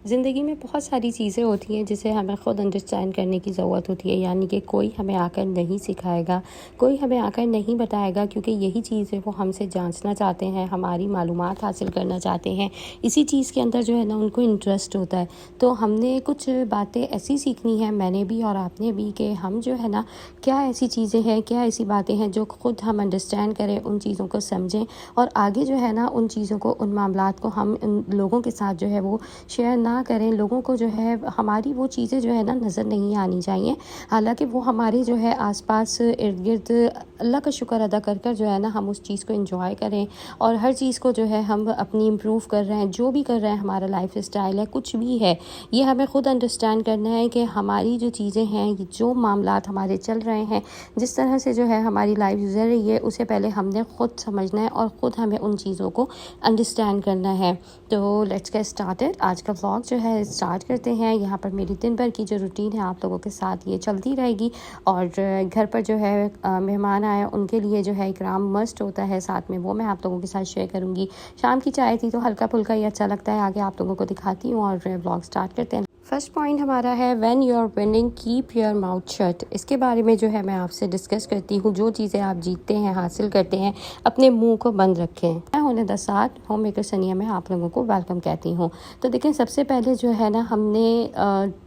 زندگی میں بہت ساری چیزیں ہوتی ہیں جسے ہمیں خود انڈرسٹینڈ کرنے کی ضرورت ہوتی ہے، یعنی کہ کوئی ہمیں آ کر نہیں سکھائے گا، کوئی ہمیں آ کر نہیں بتائے گا، کیونکہ یہی چیزیں وہ ہم سے جانچنا چاہتے ہیں، ہماری معلومات حاصل کرنا چاہتے ہیں، اسی چیز کے اندر جو ہے نا ان کو انٹرسٹ ہوتا ہے۔ تو ہم نے کچھ باتیں ایسی سیکھنی ہیں، میں نے بھی اور آپ نے بھی، کہ ہم جو ہے نا کیا ایسی چیزیں ہیں، کیا ایسی باتیں ہیں جو خود ہم انڈرسٹینڈ کریں، ان چیزوں کو سمجھیں اور آگے جو ہے نا ان چیزوں کو، ان معاملات کو ہم ان لوگوں کے ساتھ جو ہے وہ شیئر نہ کریں۔ لوگوں کو جو ہے ہماری وہ چیزیں جو ہے نا نظر نہیں آنی چاہیے، حالانکہ وہ ہمارے جو ہے آس پاس ارد گرد، اللہ کا شکر ادا کر کر جو ہے نا ہم اس چیز کو انجوائے کریں اور ہر چیز کو جو ہے ہم اپنی امپروو کر رہے ہیں، جو بھی کر رہے ہیں، ہمارا لائف اسٹائل ہے، کچھ بھی ہے، یہ ہمیں خود انڈرسٹینڈ کرنا ہے کہ ہماری جو چیزیں ہیں، جو معاملات ہمارے چل رہے ہیں، جس طرح سے جو ہے ہماری لائف گزر رہی ہے، اسے پہلے ہم نے خود سمجھنا ہے اور خود ہمیں ان چیزوں کو انڈرسٹینڈ کرنا ہے۔ تو لیٹس گیٹ اسٹارٹڈ۔ آج کا ولاگ جو ہے اسٹارٹ کرتے ہیں۔ یہاں پر میری دن بھر کی جو روٹین ہے آپ لوگوں کے ساتھ یہ چلتی رہے گی، اور گھر پر جو ہے مہمان آئے ان کے لیے جو ہے اکرام مسٹ ہوتا ہے، ساتھ میں وہ میں آپ لوگوں کے ساتھ شیئر کروں گی۔ شام کی چائے تھی تو ہلکا پھلکا ہی اچھا لگتا ہے، آگے آپ لوگوں کو دکھاتی ہوں اور ولاگ اسٹارٹ کرتے ہیں۔ فرسٹ پوائنٹ ہمارا ہے when you are winning keep your mouth shut. اس کے بارے میں جو ہے میں آپ سے ڈسکس کرتی ہوں۔ جو چیزیں آپ جیتتے ہیں، حاصل کرتے ہیں، اپنے منہ کو بند رکھیں۔ میں ہونے دسات ہوم میکر سنیا میں آپ لوگوں کو ویلکم کہتی ہوں۔ تو دیکھیں، سب سے پہلے جو ہے نا ہم نے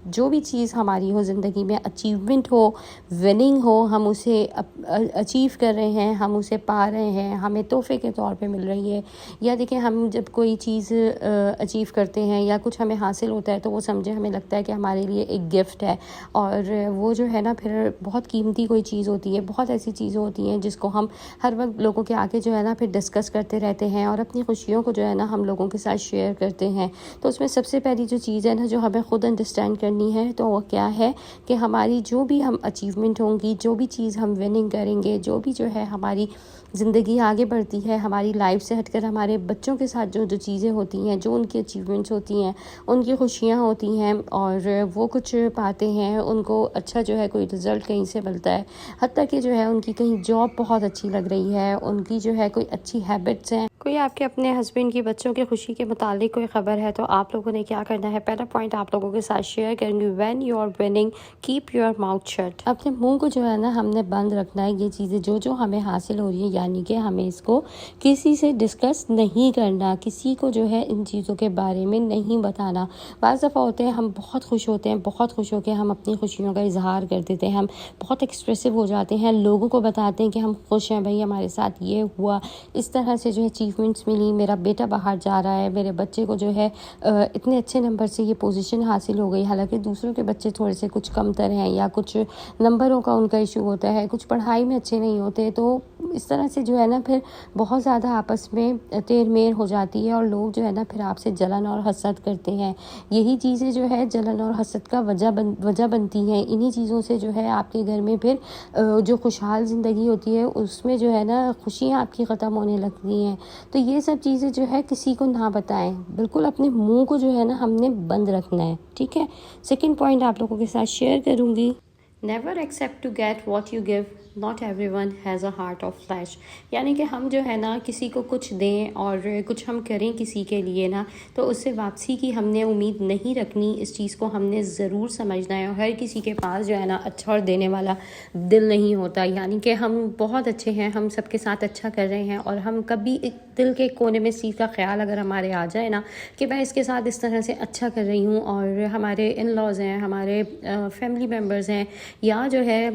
جو بھی چیز ہماری ہو زندگی میں، اچیومنٹ ہو، وننگ ہو، ہم اسے اچیو کر رہے ہیں، ہم اسے پا رہے ہیں، ہمیں تحفے کے طور پہ مل رہی ہے، یا دیکھیں ہم جب کوئی چیز اچیو کرتے ہیں یا کچھ ہمیں حاصل ہوتا ہے تو وہ سمجھیں ہمیں لگتا ہے کہ ہمارے لیے ایک گفٹ ہے، اور وہ جو ہے نا پھر بہت قیمتی کوئی چیز ہوتی ہے۔ بہت ایسی چیزیں ہوتی ہیں جس کو ہم ہر وقت لوگوں کے آگے جو ہے نا پھر ڈسکس کرتے رہتے ہیں اور اپنی خوشیوں کو جو ہے نا ہم لوگوں کے ساتھ شیئر کرتے ہیں۔ تو اس میں سب سے پہلی جو چیز ہے نا جو ہمیں خود انڈرسٹینڈ کرنی ہے تو وہ کیا ہے کہ ہماری جو بھی ہم اچیومنٹ ہوں گی، جو بھی چیز ہم وننگ کریں گے، جو بھی جو ہے ہماری زندگی آگے بڑھتی ہے، ہماری لائف سے ہٹ کر ہمارے بچوں کے ساتھ جو چیزیں ہوتی ہیں، جو ان کی اچیومنٹس ہوتی ہیں، ان کی خوشیاں ہوتی ہیں اور وہ کچھ پاتے ہیں، ان کو اچھا جو ہے کوئی رزلٹ کہیں سے ملتا ہے، حتیٰ کہ جو ہے ان کی کہیں جاب بہت اچھی لگ رہی ہے، ان کی جو ہے کوئی اچھی ہیبٹس ہیں، کوئی آپ کے اپنے ہسبینڈ کی بچوں کی خوشی کے متعلق کوئی خبر ہے، تو آپ لوگوں نے کیا کرنا ہے؟ پہلا پوائنٹ آپ لوگوں کے ساتھ شیئر کریں گی، when you are winning keep your mouth shut. اپنے منہ کو جو ہے نا ہم نے بند رکھنا ہے۔ یہ چیزیں جو ہمیں حاصل ہو رہی ہیں، یعنی کہ ہمیں اس کو کسی سے ڈسکس نہیں کرنا، کسی کو جو ہے ان چیزوں کے بارے میں نہیں بتانا۔ بعض دفعہ ہوتے ہیں ہم بہت خوش ہوتے ہیں، بہت خوش ہو کے ہم اپنی خوشیوں کا اظہار کر دیتے ہیں، ہم بہت ایکسپریسو ہو جاتے ہیں، لوگوں کو بتاتے ہیں کہ ہم خوش ہیں، بھائی ہمارے ساتھ یہ ہوا، اس طرح سے جو ہے اچیومنٹس ملی، میرا بیٹا باہر جا رہا ہے، میرے بچے کو جو ہے اتنے اچھے نمبر سے یہ پوزیشن حاصل ہو گئی، حالانکہ دوسروں کے بچے تھوڑے سے کچھ کم تر ہیں یا کچھ نمبروں کا ان کا ایشو ہوتا ہے، کچھ پڑھائی میں اچھے نہیں ہوتے، تو اس طرح سے جو ہے نا پھر بہت زیادہ آپس میں تیر میر ہو جاتی ہے اور لوگ جو ہے نا پھر آپ سے جلن اور حسد کرتے ہیں۔ یہی چیزیں جو ہے جلن اور حسد کا وجہ بنتی ہیں۔ انہی چیزوں سے جو ہے آپ کے گھر میں پھر جو خوشحال زندگی ہوتی ہے اس میں جو ہے نا خوشیاں آپ کی ختم ہونے لگتی ہیں۔ تو یہ سب چیزیں جو ہے کسی کو نہ بتائیں، بالکل اپنے منہ کو جو ہے نا ہم نے بند رکھنا ہے، ٹھیک ہے۔ سیکنڈ پوائنٹ آپ لوگوں کے ساتھ شیئر کروں گی، never accept to get what you give, not everyone has a heart of flesh. یعنی کہ ہم جو ہے نا کسی کو کچھ دیں اور کچھ ہم کریں کسی کے لیے نا، تو اس سے واپسی کی ہم نے امید نہیں رکھنی، اس چیز کو ہم نے ضرور سمجھنا ہے۔ اور ہر کسی کے پاس جو ہے نا اچھا اور دینے والا دل نہیں ہوتا، یعنی کہ ہم بہت اچھے ہیں، ہم سب کے ساتھ اچھا کر رہے ہیں، اور ہم کبھی دل کے کونے میں اس چیز کا خیال اگر ہمارے آ جائے نا کہ میں اس کے ساتھ اس طرح سے اچھا کر رہی ہوں، اور ہمارے ان لاز ہیں، ہمارے فیملی ممبرز ہیں، یا جو ہے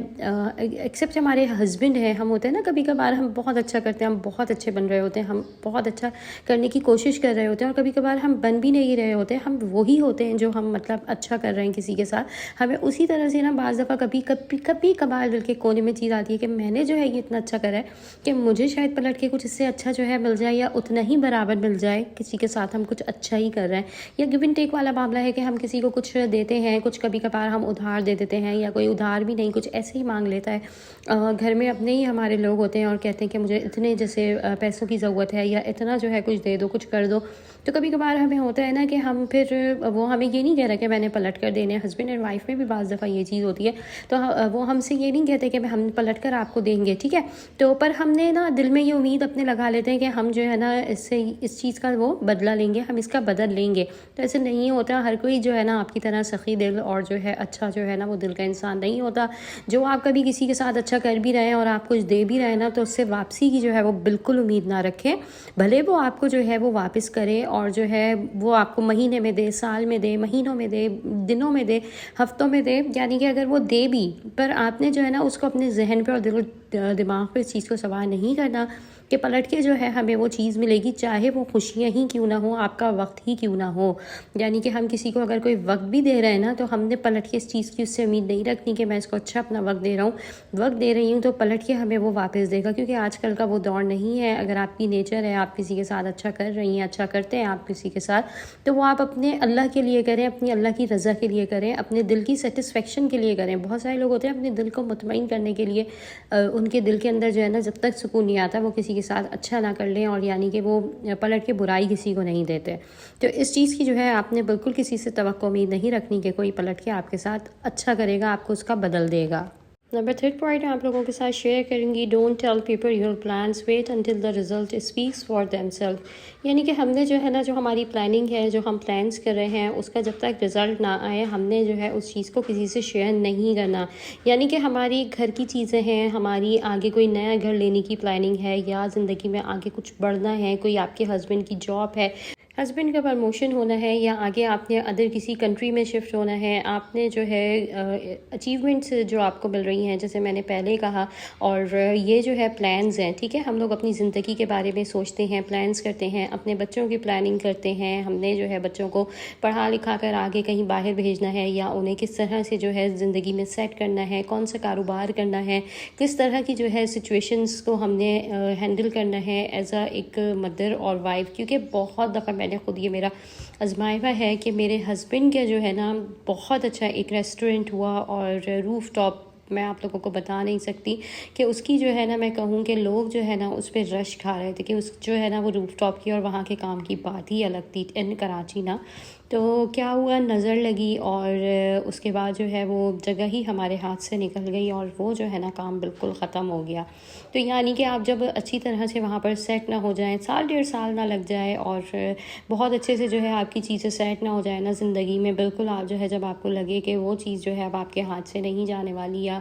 ایکسیپٹ ہمارے ہسبینڈ ہیں، ہم ہوتے ہیں نا کبھی کبھار ہم بہت اچھا کرتے ہیں، ہم بہت اچھے بن رہے ہوتے ہیں، ہم بہت اچھا کرنے کی کوشش کر رہے ہوتے ہیں، اور کبھی کبھار ہم بن بھی نہیں رہے ہوتے، ہم وہی ہوتے ہیں جو ہم مطلب اچھا کر رہے ہیں کسی کے ساتھ، ہمیں اسی طرح سے نا بعض دفعہ کبھی کبھار دل کے کونے میں چیز آتی ہے کہ میں نے جو ہے یہ اتنا اچھا کرا ہے کہ مجھے شاید پلٹ کے کچھ اس سے اچھا جو ہے مل جائے، یا اتنا ہی برابر مل جائے، کسی کے ساتھ ہم کچھ اچھا ہی کر رہے ہیں۔ یا گیو اینڈ ٹیک والا معاملہ ہے کہ ہم کسی کو کچھ دیتے ہیں، کچھ کبھی کبھار ہم ادھار دے دیتے ہیں، یا کوئی ادھار ادھار بھی نہیں، کچھ ایسے ہی مانگ لیتا ہے۔ گھر میں اپنے ہی ہمارے لوگ ہوتے ہیں اور کہتے ہیں کہ مجھے اتنے جیسے پیسوں کی ضرورت ہے یا اتنا جو ہے کچھ دے دو، کچھ کر دو۔ تو کبھی کبھار ہمیں ہوتا ہے نا کہ ہم پھر وہ ہمیں یہ نہیں کہہ رہا کہ میں نے پلٹ کر دینے، ہسبینڈ اینڈ وائف میں بھی بعض دفعہ یہ چیز ہوتی ہے، تو وہ ہم سے یہ نہیں کہتے کہ ہم پلٹ کر آپ کو دیں گے، ٹھیک ہے، تو پر ہم نے نا دل میں یہ امید اپنے لگا لیتے ہیں کہ ہم جو ہے نا اس چیز کا وہ بدلہ لیں گے، ہم اس کا بدل لیں گے۔ تو ایسے نہیں ہوتا، ہر کوئی جو ہے نا آپ کی طرح سخی دل اور جو ہے اچھا جو ہے نا وہ دل کا انسان نہیں ہوتا۔ جو آپ کبھی کسی کے ساتھ اچھا کر بھی رہے ہیں اور آپ کچھ دے بھی رہے ہیں نا، تو اس سے واپسی کی جو ہے وہ بالکل امید نہ رکھیں، بھلے وہ آپ کو جو ہے وہ واپس کرے اور جو ہے وہ آپ کو مہینے میں دے، سال میں دے، مہینوں میں دے، دنوں میں دے، ہفتوں میں دے، یعنی کہ اگر وہ دے بھی پر آپ نے جو ہے نا اس کو اپنے ذہن پہ اور دماغ پہ اس چیز کو سوار نہیں کرنا کہ پلٹ کے جو ہے ہمیں وہ چیز ملے گی، چاہے وہ خوشیاں ہی کیوں نہ ہوں، آپ کا وقت ہی کیوں نہ ہو۔ یعنی کہ ہم کسی کو اگر کوئی وقت بھی دے رہے ہیں نا، تو ہم نے پلٹ کے اس چیز کی اس سے امید نہیں رکھنی کہ میں اس کو اچھا اپنا وقت دے رہا ہوں، وقت دے رہی ہوں تو پلٹ کے ہمیں وہ واپس دے گا، کیونکہ آج کل کا وہ دور نہیں ہے۔ اگر آپ کی نیچر ہے، آپ کسی کے ساتھ اچھا کر رہی ہیں، اچھا کرتے ہیں آپ کسی کے ساتھ، تو وہ آپ اپنے اللہ کے لیے کریں، اپنی اللہ کی رضا کے لیے کریں، اپنے دل کی سیٹسفیکشن کے لیے کریں۔ بہت سارے لوگ ہوتے ہیں اپنے دل کو مطمئن کرنے کے لیے، ان کے دل کے اندر جو ہے نا جب تک سکون نہیں آتا وہ کسی کے ساتھ اچھا نہ کر لیں، اور یعنی کہ وہ پلٹ کے برائی کسی کو نہیں دیتے۔ تو اس چیز کی جو ہے آپ نے بالکل کسی سے توقع امید نہیں رکھنی کہ کوئی پلٹ کے آپ کے ساتھ اچھا کرے گا، آپ کو اس کا بدل دے گا۔ نمبر 3 پوائنٹ میں آپ لوگوں کے ساتھ شیئر کروں گی، don't tell people your plans, wait until the result speaks for them self. یعنی کہ ہم نے جو ہے نا جو ہماری پلاننگ ہے، جو ہم پلانس کر رہے ہیں، اس کا جب تک رزلٹ نہ آئے ہم نے جو ہے اس چیز کو کسی سے شیئر نہیں کرنا۔ یعنی کہ ہماری گھر کی چیزیں ہیں، ہماری آگے کوئی نیا گھر لینے کی پلاننگ ہے، یا زندگی میں آگے کچھ بڑھنا ہے، کوئی آپ کے ہسبینڈ کی جاب ہے، ہسبینڈ کا پرموشن ہونا ہے، یا آگے آپ نے ادر کسی کنٹری میں شفٹ ہونا ہے، آپ نے جو ہے اچیومنٹس جو آپ کو مل رہی ہیں جیسے میں نے پہلے کہا، اور یہ جو ہے پلانز ہیں، ٹھیک ہے، ہم لوگ اپنی زندگی کے بارے میں سوچتے ہیں، پلانز کرتے ہیں، اپنے بچوں کی پلاننگ کرتے ہیں، ہم نے جو ہے بچوں کو پڑھا لکھا کر آگے کہیں باہر بھیجنا ہے، یا انہیں کس طرح سے جو ہے زندگی میں سیٹ کرنا ہے، کون سا کاروبار کرنا ہے، کس طرح کی جو ہے سچویشنز کو ہم نے ہینڈل کرنا ہے ایز اے ایک مدر اور وائف۔ کیونکہ بہت دفعہ میں نے خود یہ میرا آزمایا ہوا ہے کہ میرے ہسبینڈ کا جو ہے نا بہت اچھا ایک ریسٹورنٹ ہوا، اور روف ٹاپ میں آپ لوگوں کو بتا نہیں سکتی کہ اس کی جو ہے نا میں کہوں کہ لوگ جو ہے نا اس پہ رش کھا رہے تھے کہ اس جو ہے نا وہ روف ٹاپ کی اور وہاں کے کام کی بات ہی الگ تھی ان کراچی نا۔ تو کیا ہوا، نظر لگی اور اس کے بعد جو ہے وہ جگہ ہی ہمارے ہاتھ سے نکل گئی، اور وہ جو ہے نا کام بالکل ختم ہو گیا۔ تو یعنی کہ آپ جب اچھی طرح سے وہاں پر سیٹ نہ ہو جائیں، 1.5 سال نہ لگ جائے، اور بہت اچھے سے جو ہے آپ کی چیزیں سیٹ نہ ہو جائے نا زندگی میں، بالکل آپ جو ہے جب آپ کو لگے کہ وہ چیز جو ہے اب آپ کے ہاتھ سے نہیں جانے والی، یا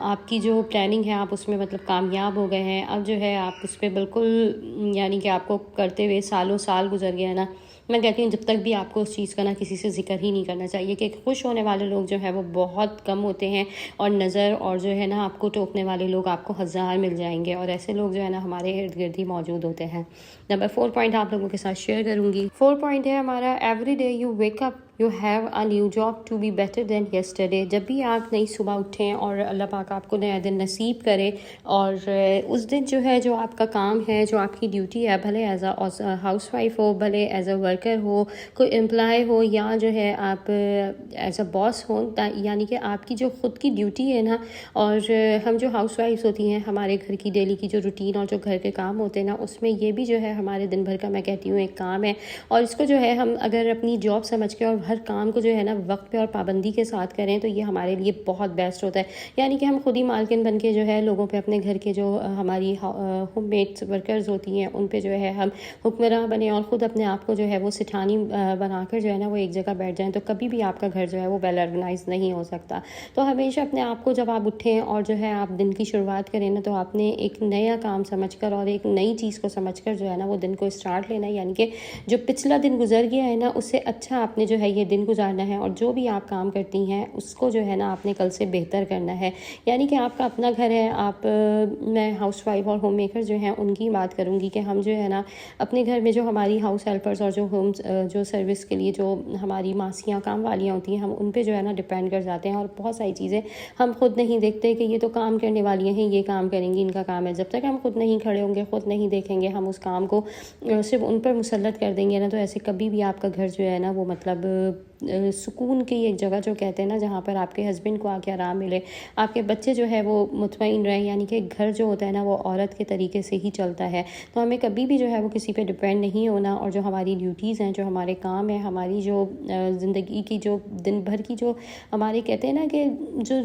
آپ کی جو پلاننگ ہے آپ اس میں مطلب کامیاب ہو گئے ہیں، اب جو ہے آپ اس پہ بالکل یعنی کہ آپ کو کرتے ہوئے سالوں سال گزر گیا نا، میں کہتی ہوں جب تک بھی آپ کو اس چیز کا نا کسی سے ذکر ہی نہیں کرنا چاہیے، کہ خوش ہونے والے لوگ جو ہے وہ بہت کم ہوتے ہیں، اور نظر اور جو ہے نا آپ کو ٹوکنے والے لوگ آپ کو 1000 مل جائیں گے، اور ایسے لوگ جو ہے نا ہمارے ارد گرد ہی موجود ہوتے ہیں۔ نمبر 4 پوائنٹ آپ لوگوں کے ساتھ شیئر کروں گی۔ 4 پوائنٹ ہے ہمارا، every day you wake up you have a new job to be better than yesterday. جب بھی آپ نئی صبح اٹھیں اور اللہ پاک آپ کو نیا دن نصیب کرے، اور اس دن جو ہے جو آپ کا کام ہے، جو آپ کی ڈیوٹی ہے، بھلے ایز اے ہاؤس وائف ہو، بھلے ایز اے ورکر ہو، کوئی امپلائی ہو، یا جو ہے آپ ایز اے باس ہوں، یعنی کہ آپ کی جو خود کی ڈیوٹی ہے نا، اور ہم جو ہاؤس وائفس ہوتی ہیں، ہمارے گھر کی ڈیلی کی جو روٹین اور جو گھر کے کام ہوتے ہیں نا، اس میں یہ بھی جو ہے ہمارے دن بھر کا میں کہتی ہوں ایک کام ہے، اور اس کو جو ہے ہم اگر اپنی جاب سمجھ کے اور ہر کام کو جو ہے نا وقت پہ اور پابندی کے ساتھ کریں تو یہ ہمارے لیے بہت بیسٹ ہوتا ہے۔ یعنی کہ ہم خود ہی مالکن بن کے جو ہے لوگوں پہ، اپنے گھر کے جو ہماری ہوم میڈس ورکرز ہوتی ہیں ان پہ جو ہے ہم حکمراں بنیں، اور خود اپنے آپ کو جو ہے وہ سٹھانی بنا کر جو ہے نا وہ ایک جگہ بیٹھ جائیں، تو کبھی بھی آپ کا گھر جو ہے وہ ویل آرگنائز نہیں ہو سکتا۔ تو ہمیشہ اپنے آپ کو جب آپ اٹھیں اور جو ہے آپ دن کی شروعات کریں نا، تو آپ نے ایک نیا کام سمجھ کر اور ایک نئی چیز کو سمجھ کر جو ہے نا وہ دن کو اسٹارٹ لینا ہے، یعنی کہ جو پچھلا دن گزر گیا ہے نا اس سے اچھا آپ نے جو ہے یہ دن گزارنا ہے، اور جو بھی آپ کام کرتی ہیں اس کو جو ہے نا آپ نے کل سے بہتر کرنا ہے۔ یعنی کہ آپ کا اپنا گھر ہے، آپ میں ہاؤس وائف اور ہوم میکر جو ہیں ان کی بات کروں گی کہ ہم جو ہے نا اپنے گھر میں جو ہماری ہاؤس ہیلپرز اور جو جو سروس کے لیے جو ہماری ماسیاں کام والیاں ہوتی ہیں، ہم ان پہ جو ہے نا ڈپینڈ کر جاتے ہیں، اور بہت ساری چیزیں ہم خود نہیں دیکھتے کہ یہ تو کام کرنے والی ہیں، یہ کام کریں گی، ان کا کام ہے۔ جب تک ہم خود نہیں کھڑے ہوں گے، خود نہیں دیکھیں گے، ہم اس کام کو صرف ان پر مسلط کر دیں گے نا، تو ایسے کبھی بھی آپ کا گھر جو ہے نا وہ مطلب سکون کی ایک جگہ جو کہتے ہیں نا، جہاں پر آپ کے ہسبینڈ کو آ کے آرام ملے، آپ کے بچے جو ہے وہ مطمئن رہیں، یعنی کہ گھر جو ہوتا ہے نا وہ عورت کے طریقے سے ہی چلتا ہے. تو ہمیں کبھی بھی جو ہے وہ کسی پہ ڈپینڈ نہیں ہونا، اور جو ہماری ڈیوٹیز ہیں، جو ہمارے کام ہیں، ہماری جو زندگی کی جو دن بھر کی جو ہمارے کہتے ہیں نا کہ جو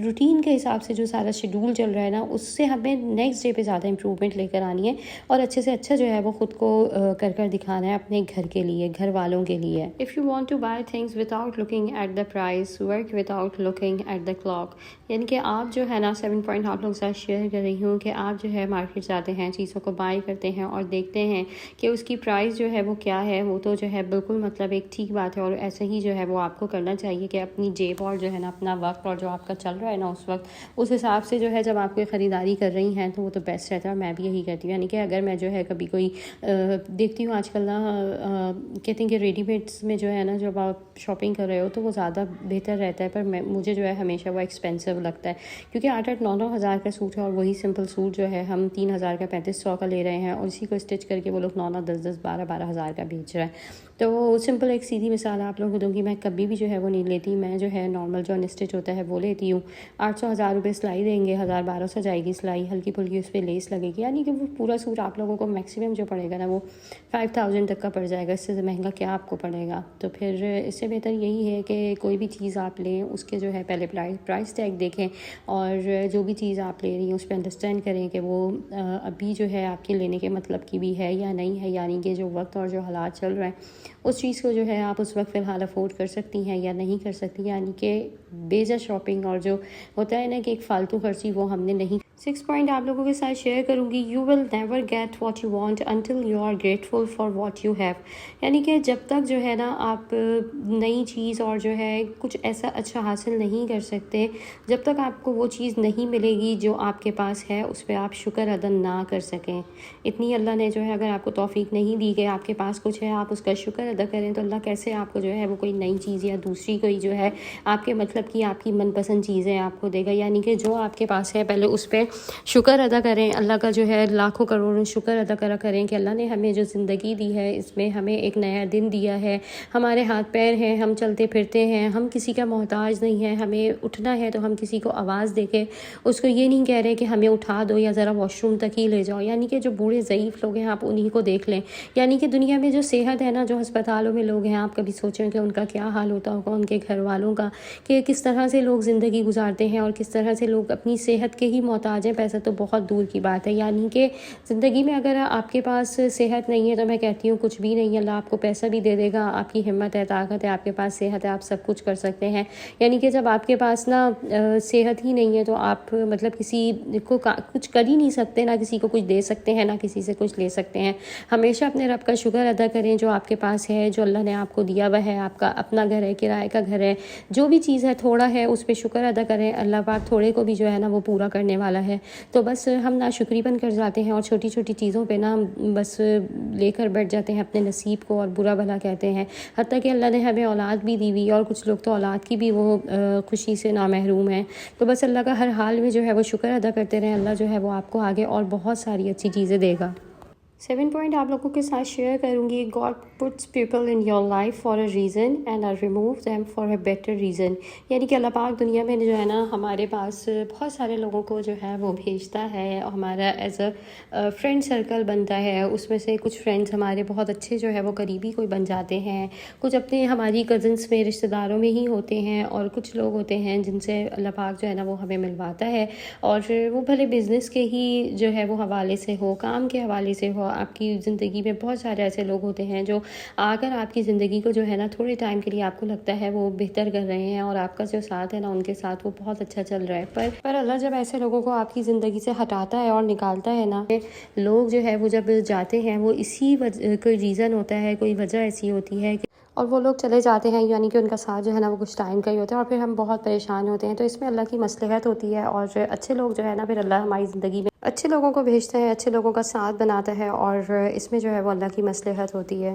روٹین کے حساب سے جو سارا شیڈول چل رہا ہے نا، اس سے ہمیں نیکسٹ ڈے پہ زیادہ امپرومنٹ لے کر آنی ہے، اور اچھے سے اچھا جو ہے وہ خود کو کر دکھانا ہے اپنے گھر کے لیے، گھر والوں کے لیے. If you want to buy things without looking at the price, work without looking at the clock. یعنی کہ آپ جو ہے نا 7 پوائنٹ آپ لوگ کے ساتھ شیئر کر رہی ہوں کہ آپ جو ہے مارکیٹ جاتے ہیں، چیزوں کو بائی کرتے ہیں اور دیکھتے ہیں کہ اس کی پرائز جو ہے وہ کیا ہے. وہ تو جو ہے بالکل مطلب ایک ٹھیک بات ہے، اور ایسے ہی جو ہے وہ آپ کو کرنا چاہیے کہ اپنی جیب اور جو ہے نا اپنا وقت اور جو آپ کا چل رہا ہے نا اس وقت، اس حساب سے جو ہے جب آپ کوئی خریداری کر رہی ہیں تو وہ تو بیسٹ رہتا ہے. اور میں بھی یہی کرتی ہوں. یعنی کہ اگر میں جو ہے کبھی کوئی دیکھتی ہوں آج کل نا، کہتے ہیں کہ ریڈی میڈس میں جو ہے نا جب آپ شاپنگ کر رہے ہو تو وہ زیادہ بہتر رہتا ہے، پر مجھے جو ہے ہمیشہ وہ ایکسپینسو لگتا ہے، کیونکہ 8-9 ہزار کا سوٹ ہے، اور وہی سمپل سوٹ جو ہے ہم 3,000 کا 3,500 کا لے رہے ہیں، اور اسی کو اسٹچ کر کے وہ لوگ 9-9 10-10 12-12 ہزار کا بیچ رہا ہے. تو سمپل ایک سیدھی مثال آپ لوگوں کو دوں گی، میں کبھی بھی جو ہے وہ نہیں لیتی. میں جو ہے نارمل جو انسٹچ ہوتا ہے وہ لیتی ہوں. 800-1000 روپے سلائی دیں گے، 1000-1200 جائے گی سلائی، ہلکی پھلکی اس پہ لیس لگے گی، یعنی کہ وہ پورا سوٹ آپ لوگوں کو میکسیمم جو پڑے گا نا وہ 5000 تک کا پڑ جائے گا. اس سے مہنگا کیا آپ کو پڑے گا؟ تو پھر اس سے بہتر یہی ہے کہ کوئی بھی چیز آپ لیں اس کے جو ہے پہلے پرائس ٹیگ دیکھیں، اور جو بھی چیز آپ لے رہی ہیں اس پہ انڈرسٹینڈ کریں کہ وہ ابھی جو ہے آپ کے لینے کے مطلب کی بھی ہے یا نہیں ہے. یعنی کہ جو وقت اور جو حالات چل رہے ہیں اس چیز کو جو ہے آپ اس وقت فی الحال افورڈ کر سکتی ہیں یا نہیں کر سکتی. یعنی کہ بیجا شاپنگ اور جو ہوتا ہے نا کہ ایک فالتو خرچی، وہ ہم نے نہیں. 6 پوائنٹ آپ لوگوں کے ساتھ شیئر کروں گی. You will never get what you want until you are grateful for what you have. یعنی کہ جب تک جو ہے نا آپ نئی چیز اور جو ہے کچھ ایسا اچھا حاصل نہیں کر سکتے، جب تک آپ کو وہ چیز نہیں ملے گی جو آپ کے پاس ہے، اس پہ آپ شکر ادا نہ کر سکیں. اتنی اللہ نے جو ہے اگر آپ کو توفیق نہیں دی کہ آپ کے پاس کچھ ہے آپ اس کا شکر ادا کریں، تو اللہ کیسے آپ کو جو ہے وہ کوئی نئی چیز یا دوسری کوئی جو ہے آپ کے مطلب کی آپ کی من پسند چیزیں آپ کو دے گا. یعنی کہ جو آپ کے پاس ہے پہلے اس پہ شکر ادا کریں. اللہ کا جو ہے لاکھوں کروڑوں شکر ادا کریں کہ اللہ نے ہمیں جو زندگی دی ہے، اس میں ہمیں ایک نیا دن دیا ہے، ہمارے ہاتھ پیر ہیں، ہم چلتے پھرتے ہیں، ہم کسی کا محتاج نہیں ہیں. ہمیں اٹھنا ہے تو ہم کسی کو آواز دے کے اس کو یہ نہیں کہہ رہے کہ ہمیں اٹھا دو یا ذرا واش روم تک ہی لے جاؤ. یعنی کہ جو بوڑھے ضعیف لوگ ہیں آپ انہی کو دیکھ لیں. یعنی کہ دنیا میں جو صحت ہے نا، جو ہسپتالوں میں لوگ ہیں، آپ کبھی سوچیں کہ ان کا کیا حال ہوتا ہوگا، ان کے گھر والوں کا، کہ کس طرح سے لوگ زندگی گزارتے ہیں اور کس طرح سے لوگ اپنی صحت کے ہی محتاج ہیں. پیسہ تو بہت دور کی بات ہے. یعنی کہ زندگی میں اگر آپ کے پاس صحت نہیں ہے تو میں کہتی ہوں کچھ بھی نہیں. اللہ آپ کو پیسہ بھی دے دے گا، آپ کی ہمت ہے، طاقت ہے، آپ کے پاس صحت ہے، آپ سب کچھ کر سکتے ہیں. یعنی کہ جب آپ کے پاس نا صحت ہی نہیں ہے تو آپ مطلب کسی کو کچھ کر ہی نہیں سکتے، نہ کسی کو کچھ دے سکتے ہیں، نہ کسی سے کچھ لے سکتے ہیں. ہمیشہ اپنے رب کا شکر ادا کریں جو آپ کے پاس ہے، جو اللہ نے آپ کو دیا ہوا ہے. آپ کا اپنا گھر ہے، کرائے کا گھر ہے، جو بھی چیز ہے تھوڑا ہے اس پہ شکر ادا کریں. اللہ پاک تھوڑے کو بھی جو ہے نا وہ پورا کرنے والا ہے. تو بس ہم ناشکری بن کر جاتے ہیں اور چھوٹی چھوٹی چیزوں پہ نا بس لے کر بیٹھ جاتے ہیں اپنے نصیب کو اور برا بھلا کہتے ہیں. حتیٰ کہ اللہ نے ہمیں اولاد بھی دی ہوئی، اور کچھ لوگ تو اولاد کی بھی وہ خوشی سے نامحروم ہیں. تو بس اللہ کا ہر حال میں جو ہے وہ شکر ادا کرتے رہیں. اللہ جو ہے وہ آپ کو آگے اور بہت ساری اچھی چیزیں دے گا. 7 پوائنٹ آپ لوگوں کے ساتھ شیئر کروں گی. God puts people in your life for a reason and I remove them for a better reason. یعنی کہ اللہ پاک دنیا میں جو ہے نا ہمارے پاس بہت سارے لوگوں کو جو ہے وہ بھیجتا ہے، اور ہمارا ایز اے فرینڈ سرکل بنتا ہے. اس میں سے کچھ فرینڈس ہمارے بہت اچھے جو ہے وہ قریبی کوئی بن جاتے ہیں، کچھ اپنے ہماری کزنس میں رشتہ داروں میں ہی ہوتے ہیں، اور کچھ لوگ ہوتے ہیں جن سے اللہ پاک جو ہے نا وہ ہمیں ملواتا ہے. اور وہ بھلے بزنس کے ہی جو ہے وہ حوالے سے ہو، کام کے حوالے سے ہو. آپ کی زندگی میں بہت سارے ایسے لوگ ہوتے ہیں جو آ کر آپ کی زندگی کو جو ہے نا تھوڑے ٹائم کے لیے آپ کو لگتا ہے وہ بہتر کر رہے ہیں، اور آپ کا جو ساتھ ہے نا ان کے ساتھ وہ بہت اچھا چل رہا ہے. پر اللہ جب ایسے لوگوں کو آپ کی زندگی سے ہٹاتا ہے اور نکالتا ہے نا، لوگ جو ہے وہ جب جاتے ہیں وہ اسی کوئی ریزن ہوتا ہے، کوئی وجہ ایسی ہوتی ہے کہ اور وہ لوگ چلے جاتے ہیں. یعنی کہ ان کا ساتھ جو ہے نا وہ کچھ ٹائم کا ہی ہوتا ہے، اور پھر ہم بہت پریشان ہوتے ہیں. تو اس میں اللہ کی مصلحت ہوتی ہے، اور اچھے لوگ جو ہے نا پھر اللہ ہماری زندگی میں اچھے لوگوں کو بھیجتے ہیں، اچھے لوگوں کا ساتھ بناتا ہے، اور اس میں جو ہے وہ اللہ کی مصلحت ہوتی ہے.